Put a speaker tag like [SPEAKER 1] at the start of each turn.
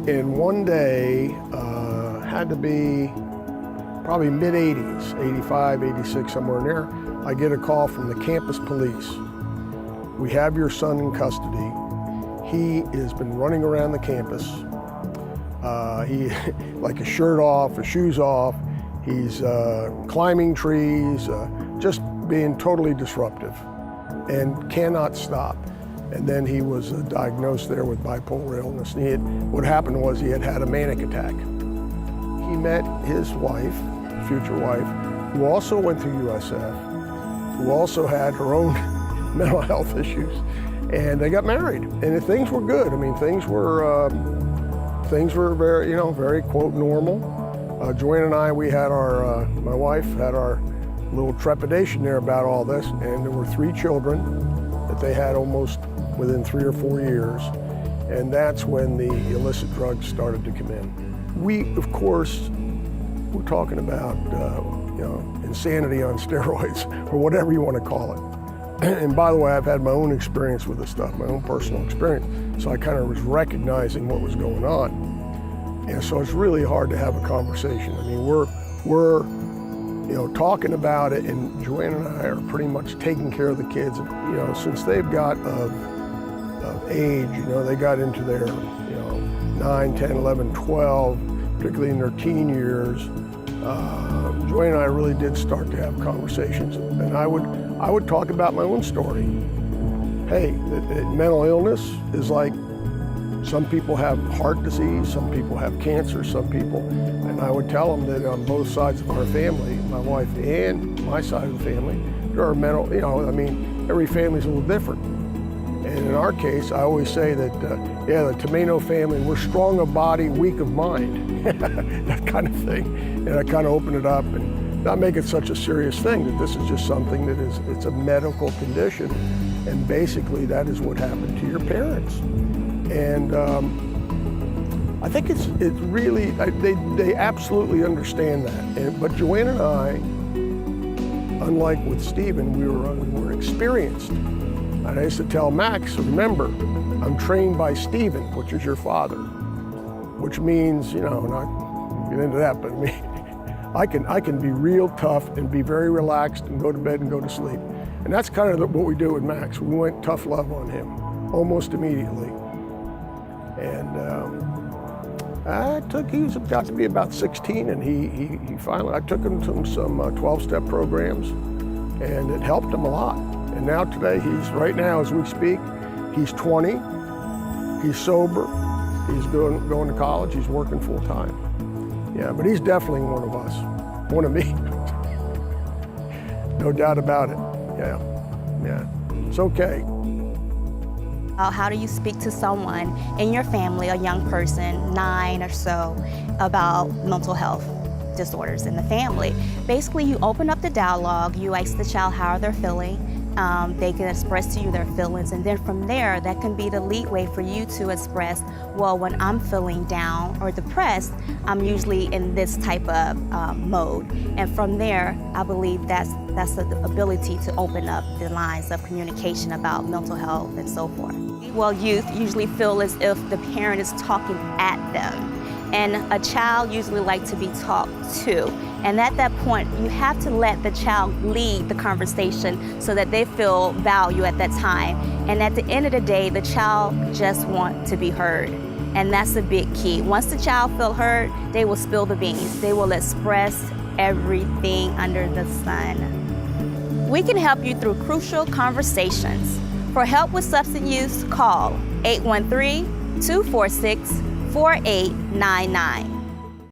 [SPEAKER 1] And one day, had to be probably mid-80s, 85, 86, somewhere in there, I get a call from the campus police. We have your son in custody. He has been running around the campus. He, like his shirt off, his shoes off. He's climbing trees, just being totally disruptive and cannot stop. And then he was diagnosed there with bipolar illness. And what happened was he had had a manic attack. He met his wife, future wife, who also went through USF, who also had her own mental health issues, and they got married. And things were good. I mean, things were very, very quote normal. Joanne and I, we had our, my wife had our little trepidation there about all this, and there were 3 children that they had almost within 3 or 4 years, and that's when the illicit drugs started to come in. We, of course, we're talking about, insanity on steroids, or whatever you want to call it. And by the way, I've had my own experience with this stuff, my own personal experience, so I kind of was recognizing what was going on. And so it's really hard to have a conversation. I mean, we're talking about it, and Joanne and I are pretty much taking care of the kids. Since they've got of age, they got into their, 9, 10, 11, 12, particularly in their teen years, Joanne and I really did start to have conversations. And I would talk about my own story. Hey, mental illness is like, some people have heart disease, some people have cancer, some people, and I would tell them that on both sides of our family, my wife and my side of the family, there are mental, every family's a little different. And in our case, I always say that, the Tomaino family, we're strong of body, weak of mind, that kind of thing. And I kind of open it up and not make it such a serious thing, that this is just something that it's a medical condition. And basically that is what happened to your parents. And I think it's really, they absolutely understand that. But Joanne and I, unlike with Stephen, we were experienced. And I used to tell Max, remember, I'm trained by Stephen, which is your father, which means, not get into that, but I mean, I can be real tough and be very relaxed and go to bed and go to sleep. And that's kind of what we do with Max. We went tough love on him almost immediately. And he got to be about 16, and he finally, I took him to some 12-step programs, and it helped him a lot. And now today, right now as we speak, he's 20, he's sober, he's going to college, he's working full time. Yeah, but he's definitely one of us, one of me. No doubt about it, yeah, it's okay.
[SPEAKER 2] How do you speak to someone in your family, a young person, 9 or so, about mental health disorders in the family? Basically, you open up the dialogue, you ask the child how they're feeling, they can express to you their feelings, and then from there, that can be the leeway for you to express, well, when I'm feeling down or depressed, I'm usually in this type of mode. And from there, I believe that's the ability to open up the lines of communication about mental health and so forth. Well, youth usually feel as if the parent is talking at them, and a child usually likes to be talked to. And at that point, you have to let the child lead the conversation so that they feel value at that time. And at the end of the day, the child just wants to be heard. And that's a big key. Once the child feels heard, they will spill the beans. They will express everything under the sun. We can help you through crucial conversations. For help with substance use, call 813-246-4899.